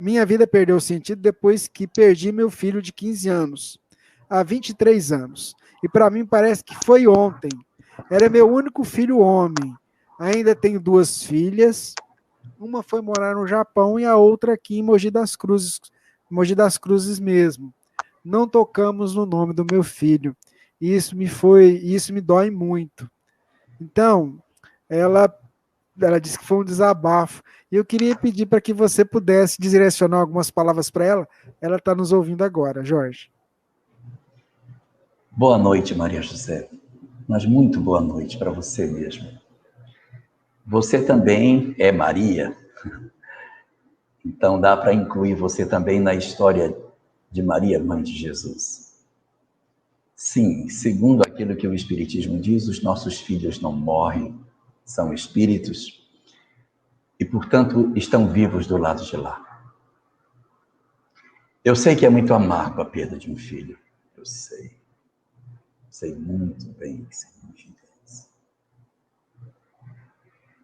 Minha vida perdeu sentido depois que perdi meu filho de 15 anos, há 23 anos. E para mim parece que foi ontem. Era meu único filho homem. Ainda tenho 2 filhas. Uma foi morar no Japão e a outra aqui em Mogi das Cruzes mesmo. Não tocamos no nome do meu filho. Isso me dói muito. Então, ela ela disse que foi um desabafo. E eu queria pedir para que você pudesse direcionar algumas palavras para ela. Ela está nos ouvindo agora, Jorge. Boa noite, Maria José. Mas muito boa noite para você mesmo. Você também é Maria, então dá para incluir você também na história de Maria, mãe de Jesus. Sim, segundo aquilo que o Espiritismo diz, os nossos filhos não morrem, são espíritos e, portanto, estão vivos do lado de lá. Eu sei que é muito amargo a perda de um filho, eu sei. Sei muito bem o que significa isso.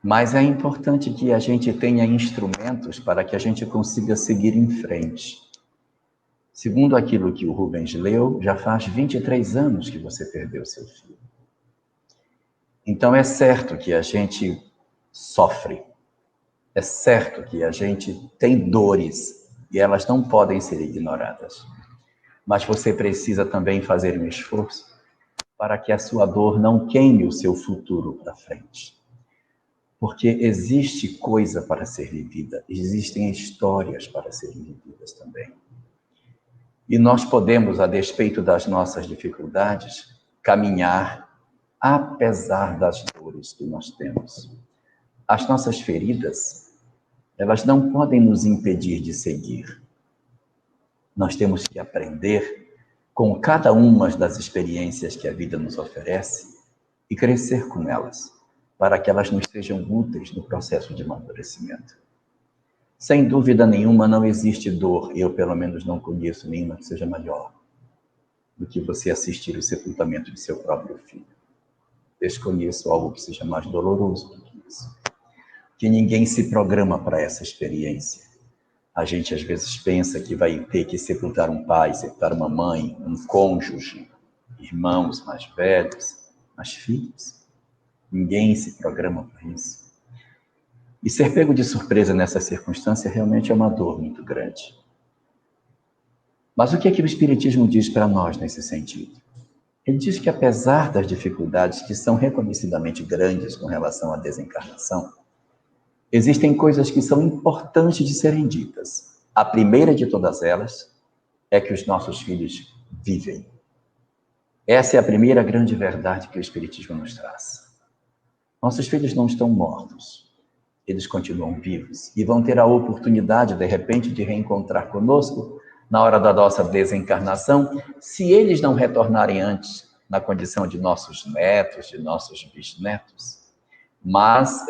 Mas é importante que a gente tenha instrumentos para que a gente consiga seguir em frente. Segundo aquilo que o Rubens leu, já faz 23 anos que você perdeu seu filho. Então é certo que a gente sofre, é certo que a gente tem dores e elas não podem ser ignoradas. Mas você precisa também fazer um esforço para que a sua dor não queime o seu futuro para frente. Porque existe coisa para ser vivida, existem histórias para serem vividas também. E nós podemos, a despeito das nossas dificuldades, caminhar apesar das dores que nós temos. As nossas feridas, elas não podem nos impedir de seguir. Nós temos que aprender com cada uma das experiências que a vida nos oferece e crescer com elas, para que elas nos sejam úteis no processo de amadurecimento. Sem dúvida nenhuma, não existe dor, eu pelo menos não conheço nenhuma que seja maior do que você assistir o sepultamento de seu próprio filho. Desconheço algo que seja mais doloroso do que isso. Que ninguém se programa para essa experiência. A gente às vezes pensa que vai ter que sepultar um pai, sepultar uma mãe, um cônjuge, irmãos mais velhos, mas filhos. Ninguém se programa para isso. E ser pego de surpresa nessa circunstância realmente é uma dor muito grande. Mas o que é que o Espiritismo diz para nós nesse sentido? Ele diz que apesar das dificuldades que são reconhecidamente grandes com relação à desencarnação, existem coisas que são importantes de serem ditas. A primeira de todas elas é que os nossos filhos vivem. Essa é a primeira grande verdade que o Espiritismo nos traz. Nossos filhos não estão mortos. Eles continuam vivos e vão ter a oportunidade, de repente, de reencontrar conosco na hora da nossa desencarnação, se eles não retornarem antes na condição de nossos netos, de nossos bisnetos. Mas,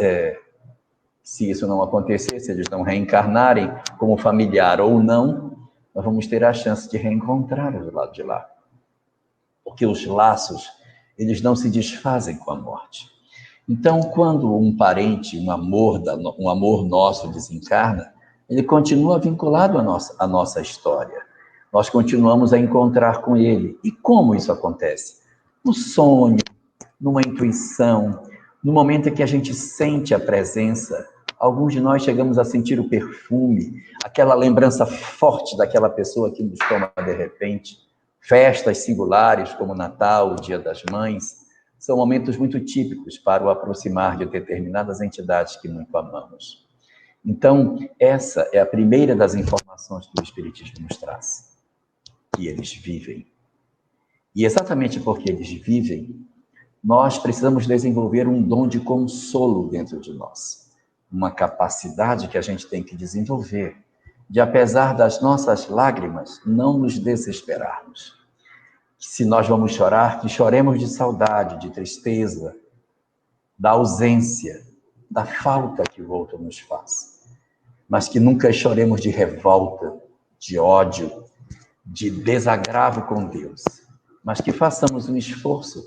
se isso não acontecer, se eles não reencarnarem como familiar ou não, nós vamos ter a chance de reencontrar do lado de lá. Porque os laços, eles não se desfazem com a morte. Então, quando um parente, um amor nosso desencarna, ele continua vinculado à nossa história. Nós continuamos a encontrar com ele. E como isso acontece? No sonho, numa intuição, no momento em que a gente sente a presença. Alguns de nós chegamos a sentir o perfume, aquela lembrança forte daquela pessoa que nos toma de repente. Festas singulares, como o Natal, o Dia das Mães, são momentos muito típicos para o aproximar de determinadas entidades que muito amamos. Então, essa é a primeira das informações que o Espiritismo nos traz, que eles vivem. E exatamente porque eles vivem, nós precisamos desenvolver um dom de consolo dentro de nós, uma capacidade que a gente tem que desenvolver, de apesar das nossas lágrimas, não nos desesperarmos. Se nós vamos chorar, que choremos de saudade, de tristeza, da ausência, da falta que o outro nos faz. Mas que nunca choremos de revolta, de ódio, de desagravo com Deus. Mas que façamos um esforço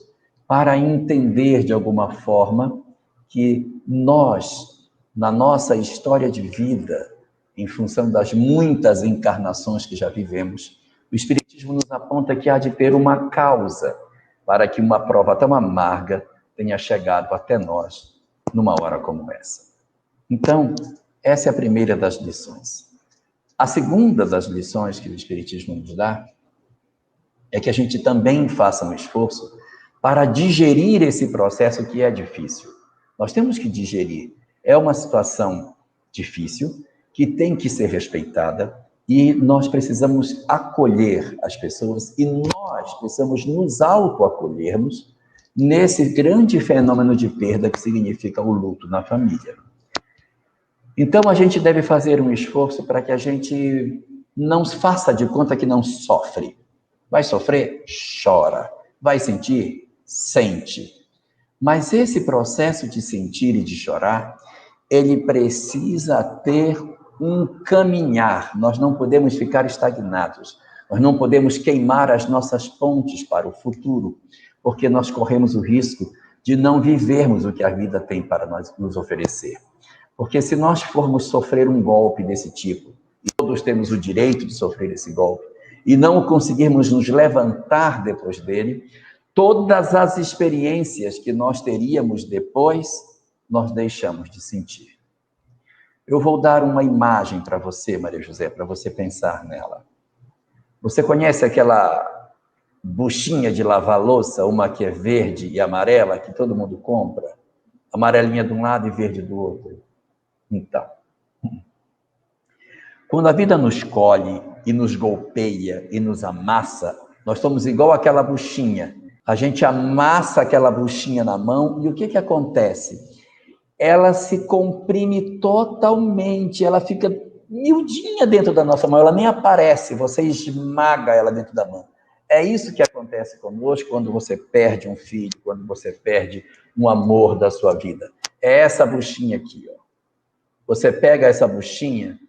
para entender de alguma forma que nós, na nossa história de vida, em função das muitas encarnações que já vivemos, o Espiritismo nos aponta que há de ter uma causa para que uma prova tão amarga tenha chegado até nós numa hora como essa. Então, essa é a primeira das lições. A segunda das lições que o Espiritismo nos dá é que a gente também faça um esforço para digerir esse processo que é difícil. Nós temos que digerir. É uma situação difícil, que tem que ser respeitada, e nós precisamos acolher as pessoas, e nós precisamos nos autoacolhermos nesse grande fenômeno de perda que significa o luto na família. Então, a gente deve fazer um esforço para que a gente não faça de conta que não sofre. Vai sofrer? Chora. Vai sentir? Sente. Mas esse processo de sentir e de chorar, ele precisa ter um caminhar. Nós não podemos ficar estagnados. Nós não podemos queimar as nossas pontes para o futuro, porque nós corremos o risco de não vivermos o que a vida tem para nos oferecer. Porque se nós formos sofrer um golpe desse tipo, e todos temos o direito de sofrer esse golpe, e não conseguirmos nos levantar depois dele, todas as experiências que nós teríamos depois, nós deixamos de sentir. Eu vou dar uma imagem para você, Maria José, para você pensar nela. Você conhece aquela buchinha de lavar louça, uma que é verde e amarela, que todo mundo compra? Amarelinha de um lado e verde do outro. Então, quando a vida nos colhe e nos golpeia e nos amassa, nós somos igual àquela buchinha. A gente amassa aquela buchinha na mão e o que acontece? Ela se comprime totalmente, ela fica miudinha dentro da nossa mão, ela nem aparece, você esmaga ela dentro da mão. É isso que acontece conosco quando você perde um filho, quando você perde um amor da sua vida. É essa buchinha aqui, ó. Você pega essa buchinha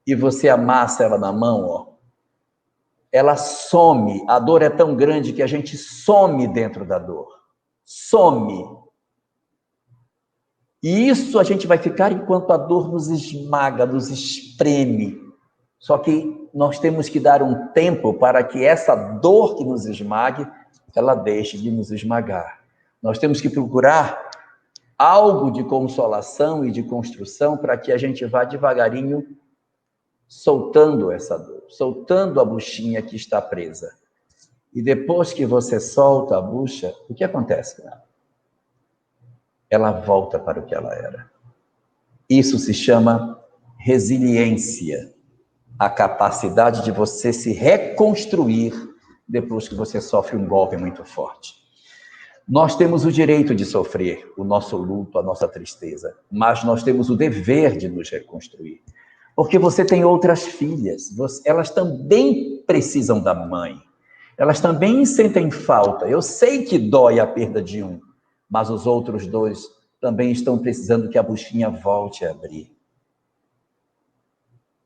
e você amassa ela na mão, ó. Ela some, a dor é tão grande que a gente some dentro da dor. Some. E isso a gente vai ficar enquanto a dor nos esmaga, nos espreme. Só que nós temos que dar um tempo para que essa dor que nos esmague, ela deixe de nos esmagar. Nós temos que procurar algo de consolação e de construção para que a gente vá devagarinho soltando essa dor, soltando a buchinha que está presa. E depois que você solta a bucha, o que acontece com ela? Ela volta para o que ela era. Isso se chama resiliência, a capacidade de você se reconstruir depois que você sofre um golpe muito forte. Nós temos o direito de sofrer o nosso luto, a nossa tristeza, mas nós temos o dever de nos reconstruir. Porque você tem outras filhas, elas também precisam da mãe, elas também sentem falta. Eu sei que dói a perda de um, mas os outros dois também estão precisando que a buchinha volte a abrir.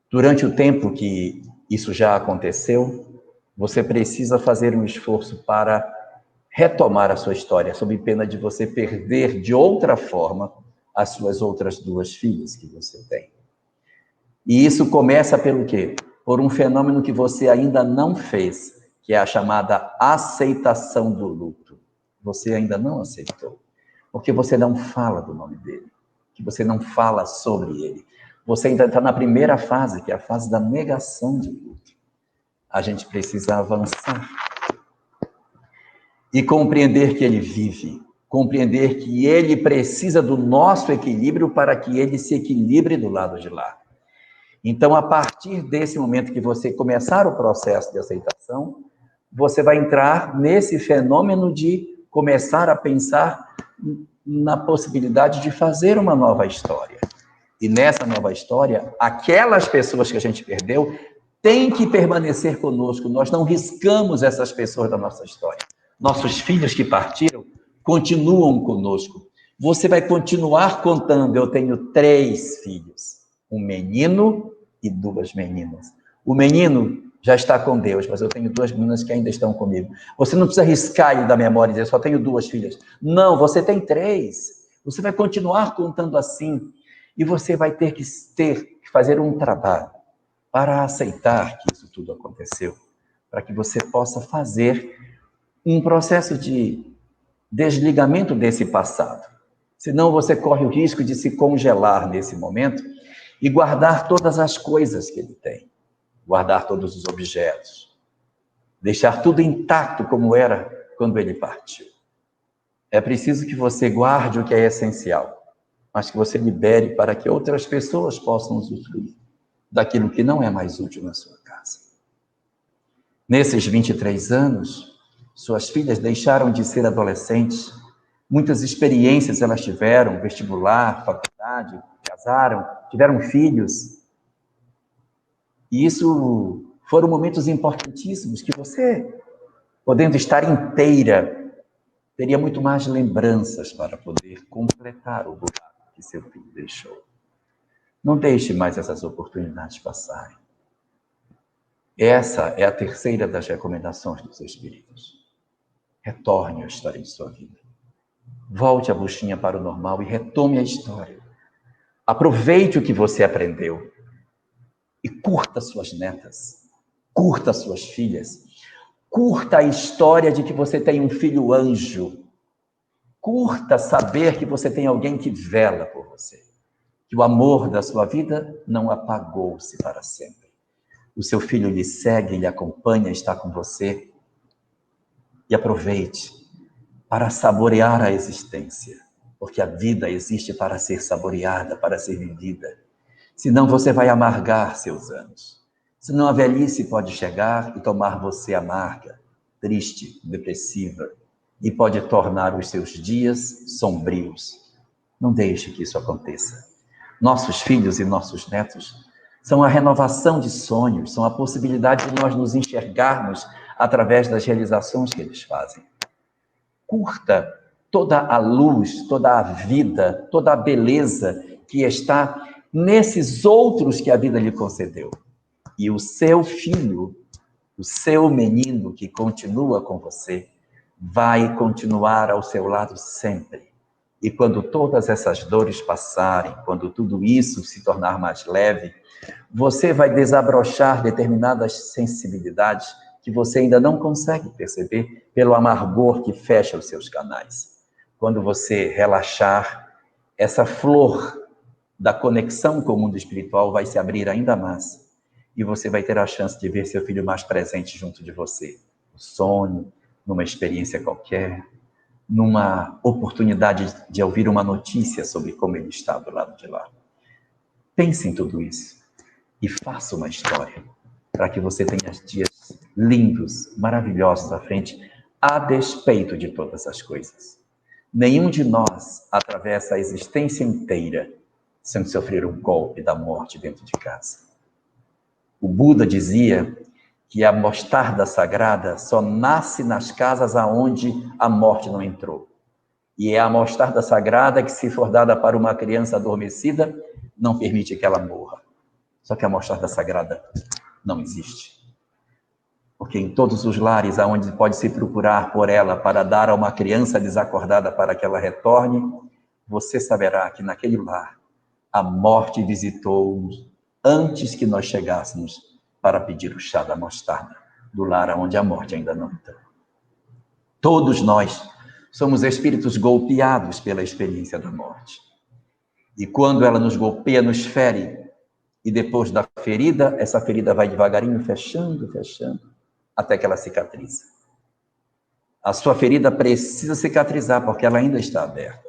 Durante o tempo que isso já aconteceu, você precisa fazer um esforço para retomar a sua história, sob pena de você perder de outra forma as suas outras duas filhas que você tem. E isso começa pelo quê? Por um fenômeno que você ainda não fez, que é a chamada aceitação do luto. Você ainda não aceitou, porque você não fala do nome dele, que você não fala sobre ele. Você ainda está na primeira fase, que é a fase da negação de luto. A gente precisa avançar e compreender que ele vive, compreender que ele precisa do nosso equilíbrio para que ele se equilibre do lado de lá. Então, a partir desse momento que você começar o processo de aceitação, você vai entrar nesse fenômeno de começar a pensar na possibilidade de fazer uma nova história. E nessa nova história, aquelas pessoas que a gente perdeu têm que permanecer conosco. Nós não riscamos essas pessoas da nossa história. Nossos filhos que partiram continuam conosco. Você vai continuar contando. Eu tenho 3 filhos. Um menino e 2 meninas. O menino já está com Deus, mas eu tenho 2 meninas que ainda estão comigo. Você não precisa riscar ele da memória e dizer, só tenho 2 filhas. Não, você tem 3. Você vai continuar contando assim. E você vai ter que fazer um trabalho para aceitar que isso tudo aconteceu, para que você possa fazer um processo de desligamento desse passado. Senão você corre o risco de se congelar nesse momento e guardar todas as coisas que ele tem, guardar todos os objetos, deixar tudo intacto como era quando ele partiu. É preciso que você guarde o que é essencial, mas que você libere para que outras pessoas possam usufruir daquilo que não é mais útil na sua casa. Nesses 23 anos, suas filhas deixaram de ser adolescentes, muitas experiências elas tiveram, vestibular, faculdade, casaram, tiveram filhos. E isso foram momentos importantíssimos que você, podendo estar inteira, teria muito mais lembranças para poder completar o lugar que seu filho deixou. Não deixe mais essas oportunidades passarem. Essa é a terceira das recomendações dos Espíritos. Retorne à história de sua vida. Volte a buchinha para o normal e retome a história. Aproveite o que você aprendeu e curta suas netas, curta suas filhas, curta a história de que você tem um filho anjo, curta saber que você tem alguém que vela por você, que o amor da sua vida não apagou-se para sempre. O seu filho lhe segue, lhe acompanha, está com você. E aproveite para saborear a existência, porque a vida existe para ser saboreada, para ser vivida. Senão você vai amargar seus anos. Senão a velhice pode chegar e tomar você amarga, triste, depressiva, e pode tornar os seus dias sombrios. Não deixe que isso aconteça. Nossos filhos e nossos netos são a renovação de sonhos, são a possibilidade de nós nos enxergarmos através das realizações que eles fazem. Curta toda a luz, toda a vida, toda a beleza que está nesses outros que a vida lhe concedeu. E o seu filho, o seu menino que continua com você, vai continuar ao seu lado sempre. E quando todas essas dores passarem, quando tudo isso se tornar mais leve, você vai desabrochar determinadas sensibilidades que você ainda não consegue perceber pelo amargor que fecha os seus canais. Quando você relaxar, essa flor da conexão com o mundo espiritual vai se abrir ainda mais. E você vai ter a chance de ver seu filho mais presente junto de você. No sonho, numa experiência qualquer, numa oportunidade de ouvir uma notícia sobre como ele está do lado de lá. Pense em tudo isso e faça uma história para que você tenha dias lindos, maravilhosos à frente, a despeito de todas as coisas. Nenhum de nós atravessa a existência inteira sem sofrer o golpe da morte dentro de casa. O Buda dizia que a mostarda sagrada só nasce nas casas aonde a morte não entrou. E é a mostarda sagrada que, se for dada para uma criança adormecida, não permite que ela morra. Só que a mostarda sagrada não existe. Porque em todos os lares aonde pode se procurar por ela para dar a uma criança desacordada para que ela retorne, você saberá que naquele lar a morte visitou-nos antes que nós chegássemos para pedir o chá da mostarda, do lar onde a morte ainda não entrou. Todos nós somos espíritos golpeados pela experiência da morte. E quando ela nos golpeia, nos fere, e depois da ferida, essa ferida vai devagarinho fechando, até que ela cicatriza. A sua ferida precisa cicatrizar, porque ela ainda está aberta.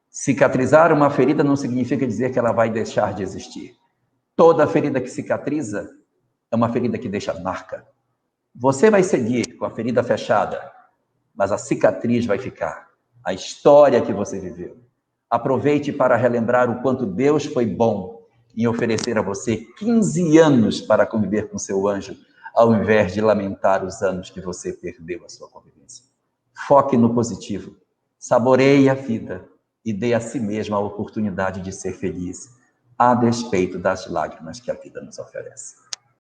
Cicatrizar uma ferida não significa dizer que ela vai deixar de existir. Toda ferida que cicatriza é uma ferida que deixa marca. Você vai seguir com a ferida fechada, mas a cicatriz vai ficar. A história que você viveu. Aproveite para relembrar o quanto Deus foi bom em oferecer a você 15 anos para conviver com seu anjo, ao invés de lamentar os anos que você perdeu a sua convivência. Foque no positivo. Saboreie a vida e dê a si mesmo a oportunidade de ser feliz, a despeito das lágrimas que a vida nos oferece.